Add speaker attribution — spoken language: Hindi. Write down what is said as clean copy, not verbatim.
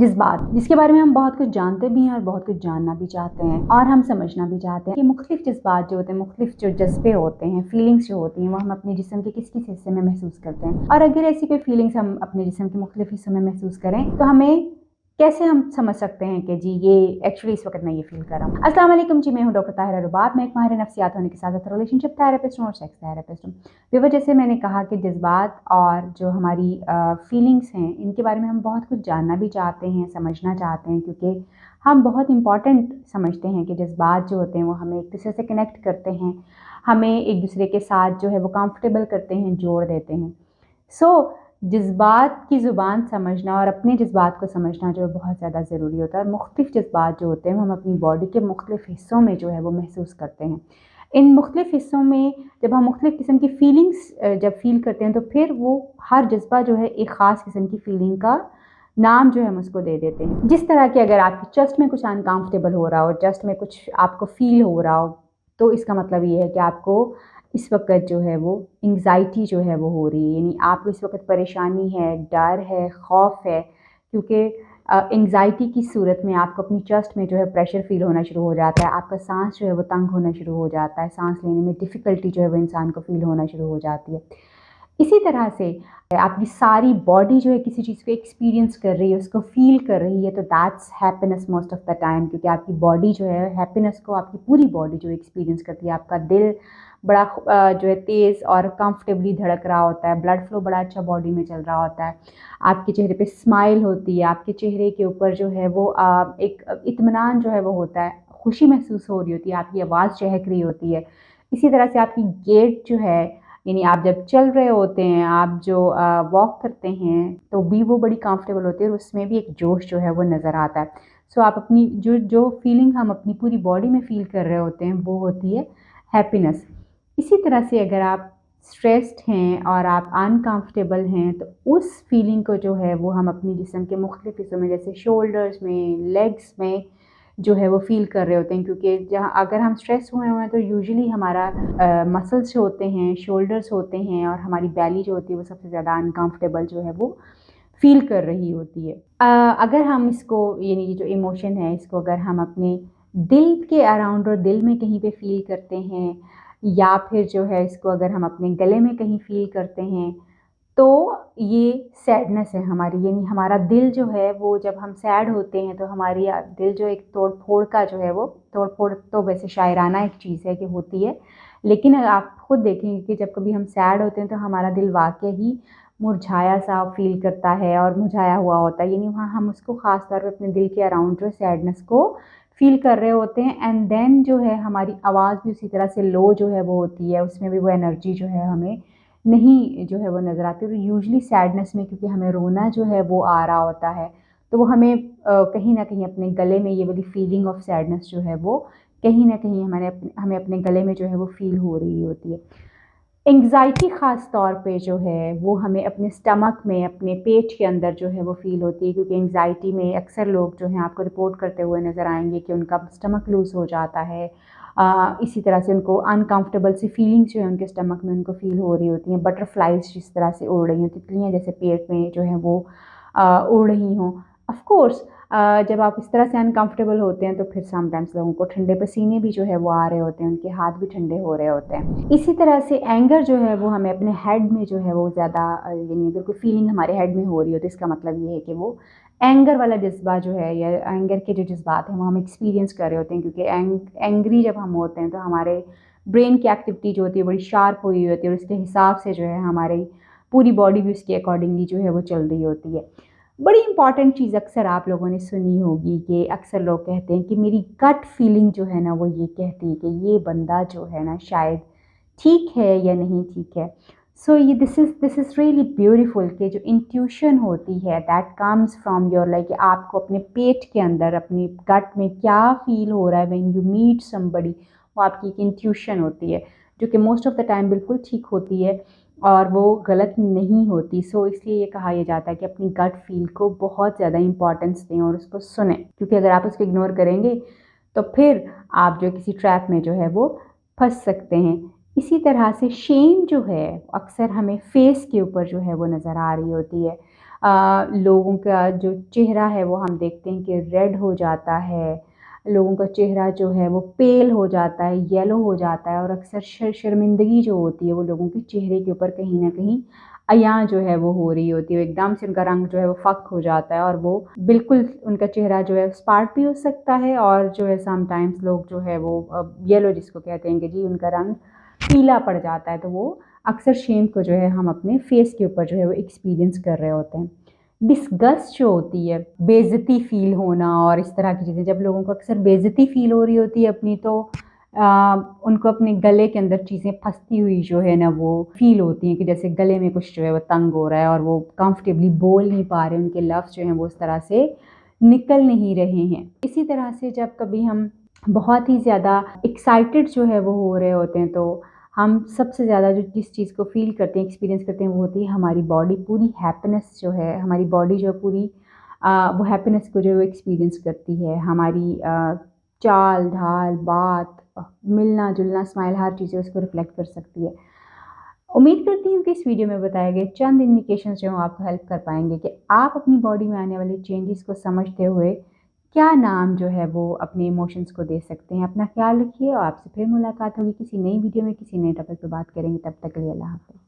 Speaker 1: जज़्बात, जिसके बारे में हम बहुत कुछ जानते भी हैं और बहुत कुछ जानना भी चाहते हैं और हम समझना भी चाहते हैं कि मुख्तलिफ़ जज़्बात जो होते हैं, मुख्तलिफ़ जो जज़्बे होते हैं, फ़ीलिंग्स जो होती हैं, वो हम अपने जिस्म के किस-किस हिस्से में महसूस करते हैं। और अगर ऐसी कोई फ़ीलिंग्स हम अपने जिस्म के मुख्तलिफ़ हिस्सों में महसूस करें, तो हमें कैसे हम समझ सकते हैं कि जी ये एक्चुअली इस वक़्त मैं ये फ़ील कर रहा हूँ। अस्सलाम वालेकुम जी, मैं हूँ डॉक्टर ताहिरा रुबात। मैं एक माहिर नफ्सियात होने के साथ-साथ रिलेशनशिप थेरेपिस्ट हूँ और सेक्स थेरेपिस्ट हूँ। बेवजह से मैंने कहा कि जज़्बात और जो हमारी फ़ीलिंग्स हैं, इनके बारे में हम बहुत कुछ जानना भी चाहते हैं, समझना चाहते हैं, क्योंकि हम बहुत इम्पॉर्टेंट समझते हैं कि जज़्बात जो होते हैं वो हमें एक-दूसरे से कनेक्ट करते हैं, हमें एक-दूसरे के साथ जो है वो कंफ़र्टेबल करते हैं, जोड़ देते हैं। जज़्बात की ज़ुबान समझना और अपने जज़्बात को समझना जो है बहुत ज़्यादा ज़रूरी होता है। मुख्तलिफ़ जज़्बात जो होते हैं वो हम अपनी बॉडी के मुख्तलिफ़ हिस्सों में जो है वो महसूस करते हैं। इन मुख्तलिफ़ हिस्सों में जब हम मुख्तलिफ़ किस्म की फ़ीलिंग्स जब फ़ील करते हैं, तो फिर वो हर जज़्बा जो है एक ख़ास किस्म की फ़ीलिंग का नाम जो है हम उसको दे देते हैं। जिस तरह कि अगर आपकी चेस्ट में कुछ अनकम्फ़र्टेबल हो रहा हो, चेस्ट में कुछ आपको फ़ील हो रहा हो, तो इसका मतलब ये है कि आपको इस वक़्त जो है वो एंग्ज़ायटी जो है वो हो रही है, यानी आपको इस वक़्त परेशानी है, डर है, ख़ौफ़ है, क्योंकि एंग्ज़ायटी की सूरत में आपको अपनी चेस्ट में जो है प्रेशर फ़ील होना शुरू हो जाता है, आपका साँस जो है वो तंग होना शुरू हो जाता है, साँस लेने में डिफ़िकल्टी जो है वो इंसान को फ़ील होना शुरू हो जाती है। इसी तरह से आपकी सारी बॉडी जो है किसी चीज़ को एक्सपीरियंस कर रही है, उसको फ़ील कर रही है, तो that's happiness most of the time, क्योंकि आपकी बॉडी जो है हैप्पीनेस को आपकी पूरी बॉडी जो एक्सपीरियंस करती है। आपका दिल बड़ा जो है तेज़ और कंफर्टेबली धड़क रहा होता है, ब्लड फ्लो बड़ा अच्छा बॉडी में चल रहा होता है, आपके चेहरे पे स्माइल होती है, आपके चेहरे के ऊपर जो है वो एक इत्मीनान जो है वो होता है, खुशी महसूस हो रही होती है, आपकी आवाज़ चहक रही होती है। इसी तरह से आपकी गेट जो है, यानी आप जब चल रहे होते हैं, आप जो वॉक करते हैं, तो भी वो बड़ी कंफर्टेबल होती है और उसमें भी एक जोश जो है वो नज़र आता है। आप अपनी जो जो फीलिंग हम अपनी पूरी बॉडी में फ़ील कर रहे होते हैं, वो होती है हैप्पीनेस। इसी तरह से अगर आप स्ट्रेस्ड हैं और आप अनकंफर्टेबल हैं, तो उस फीलिंग को जो है वो हम अपने जिस्म के मुख्तलिफ़ हिस्सों में, जैसे शोल्डर्स में, लेग्स में जो है वो फ़ील कर रहे होते हैं, क्योंकि जहाँ अगर हम स्ट्रेस हुए हुए हैं, तो यूजुअली हमारा मसल्स जो होते हैं, शोल्डर्स होते हैं और हमारी बेली जो होती है वो सबसे ज़्यादा अनकंफर्टेबल जो है वो फ़ील कर रही होती है। अगर हम इसको, यानी ये जो इमोशन है, इसको अगर हम अपने दिल के अराउंड और दिल में कहीं पे फ़ील करते हैं, या फिर जो है इसको अगर हम अपने गले में कहीं फ़ील करते हैं, तो ये सैडनेस है हमारी, यानी हमारा दिल जो है वो जब हम सैड होते हैं, तो हमारी दिल जो एक तोड़-फोड़ का जो है वो, तोड़-फोड़ तो वैसे शायराना एक चीज़ है कि होती है, लेकिन आप खुद देखेंगे कि जब कभी हम सैड होते हैं, तो हमारा दिल वाक़ई ही मुरझाया-सा फ़ील करता है और मुरझाया हुआ होता है, यानी वहाँ हम उसको ख़ास तौर पे अपने दिल के अराउंड जो सैडनेस को फ़ील कर रहे होते हैं। एंड देन जो है हमारी आवाज़ भी उसी तरह से लो जो है वो होती है, उसमें भी वो एनर्जी जो है हमें नहीं जो है वो नज़र आती है। तो यूजुअली सैडनेस में, क्योंकि हमें रोना जो है वो आ रहा होता है, तो वो हमें कहीं न कहीं अपने गले में ये वाली फीलिंग ऑफ सैडनेस जो है वो कहीं न कहीं हमें अपने गले में जो है वो फ़ील हो रही होती है। एंग्ज़ायटी ख़ास तौर पे जो है वो हमें अपने स्टमक में, अपने पेट के अंदर जो है वो फ़ील होती है, क्योंकि एंग्ज़ायटी में अक्सर लोग जो हैं आपको रिपोर्ट करते हुए नज़र आएँगे कि उनका स्टमक लूज़ हो जाता है। इसी तरह से उनको अनकंफर्टेबल सी फीलिंग्स जो है उनके स्टमक में उनको फ़ील हो रही होती हैं। बटरफ्लाइज़ जिस तरह से उड़ रही हों, तितलियाँ जैसे पेट में जो है वो उड़ रही हों। ऑफ़ कोर्स जब आप इस तरह से अनकंफर्टेबल होते हैं, तो फिर समटाइम्स लोगों को ठंडे पसीने भी जो है वो आ रहे होते हैं, उनके हाथ भी ठंडे हो रहे होते हैं। इसी तरह से एंगर जो है वो हमें अपने हेड में जो है वो ज़्यादा, यानी अगर कोई फीलिंग हमारे हेड में हो रही हो, तो इसका मतलब ये है कि वो एंगर वाला जज़्बा जो है, या एंगर के जो जज़्बात हैं वो हम एक्सपीरियंस कर रहे होते हैं, क्योंकि एंग्री जब हम होते हैं, तो हमारे ब्रेन की एक्टिविटी जो होती है बड़ी शार्प हुई होती है और उसके हिसाब से जो है हमारी पूरी बॉडी भी उसके अकॉर्डिंगली जो है वो चल रही होती है। बड़ी इंपॉर्टेंट चीज़ अक्सर आप लोगों ने सुनी होगी कि अक्सर लोग कहते हैं कि मेरी गट फीलिंग जो है ना वो ये कहती है कि ये बंदा जो है ना शायद ठीक है या नहीं ठीक है। सो ये दिस इज़ रियली ब्यूटीफुल कि जो इंट्यूशन होती है that comes from your, like आपको अपने पेट के अंदर, अपनी गट में क्या फ़ील हो रहा है व्हेन यू मीट समबडी, वो आपकी एक इंट्यूशन होती है, जो कि मोस्ट ऑफ़ द टाइम बिल्कुल ठीक होती है और वो गलत नहीं होती। इसलिए ये कहा यह जाता है कि अपनी गट फील को बहुत ज़्यादा इम्पोर्टेंस दें और उसको सुनें, क्योंकि अगर आप उसको इग्नोर करेंगे, तो फिर आप जो किसी ट्रैप में जो है वो फँस सकते हैं। इसी तरह से शेम जो है अक्सर हमें फेस के ऊपर जो है वो नज़र आ रही होती है। लोगों का जो चेहरा है वो हम देखते हैं कि रेड हो जाता है, लोगों का चेहरा जो है वो पेल हो जाता है, येलो हो जाता है और अक्सर शर्मिंदगी जो होती है वो लोगों के चेहरे के ऊपर कहीं न कहीं अयां जो है वो हो रही होती है। एकदम से उनका रंग जो है वो फ़क हो जाता है और वो बिल्कुल उनका चेहरा जो है स्पार्ट भी हो सकता है और जो है समटाइम्स लोग जो है वो येलो जिसको कहते हैं कि जी उनका रंग पीला पड़ जाता है। तो वो अक्सर शेम को जो है हम अपने फेस के ऊपर जो है वो एक्सपीरियंस कर रहे होते हैं। डिस्गस्ट जो होती है, बेइज़्ज़ती फ़ील होना और इस तरह की चीज़ें, जब लोगों को अक्सर बेइज़्ज़ती फ़ील हो रही होती है अपनी तो उनको अपने गले के अंदर चीज़ें फँसती हुई जो है ना वो फ़ील होती हैं कि जैसे गले में कुछ जो है वो तंग हो रहा है और वो कंफ़र्टेबली बोल नहीं पा रहे, उनके लफ्ज़ जो हैं वो उस तरह से निकल नहीं रहे हैं। इसी तरह से जब कभी हम बहुत ही ज़्यादा एक्साइटेड जो है वो हो रहे होते हैं तो हम सबसे ज़्यादा जो जिस चीज़ को फ़ील करते हैं, एक्सपीरियंस करते हैं वो होती है हमारी बॉडी पूरी हैप्पीनेस जो है, हमारी बॉडी जो है पूरी वो हैप्पीनेस को जो है वो एक्सपीरियंस करती है। हमारी चाल-ढाल, बात मिलना-जुलना, स्माइल हर चीज़ें उसको रिफ्लेक्ट कर सकती है। उम्मीद करती हूँ कि इस वीडियो में बताए गए चंद इंडिकेशंस जो हैं आपको हेल्प कर पाएँगे कि आप अपनी बॉडी में आने वाले चेंजेस को समझते हुए क्या नाम जो है वो अपने इमोशंस को दे सकते हैं। अपना ख़्याल रखिए और आपसे फिर मुलाकात होगी किसी नई वीडियो में, किसी नए टॉपिक पे बात करेंगे। तब तक के लिए अल्लाह हाफ़िज़।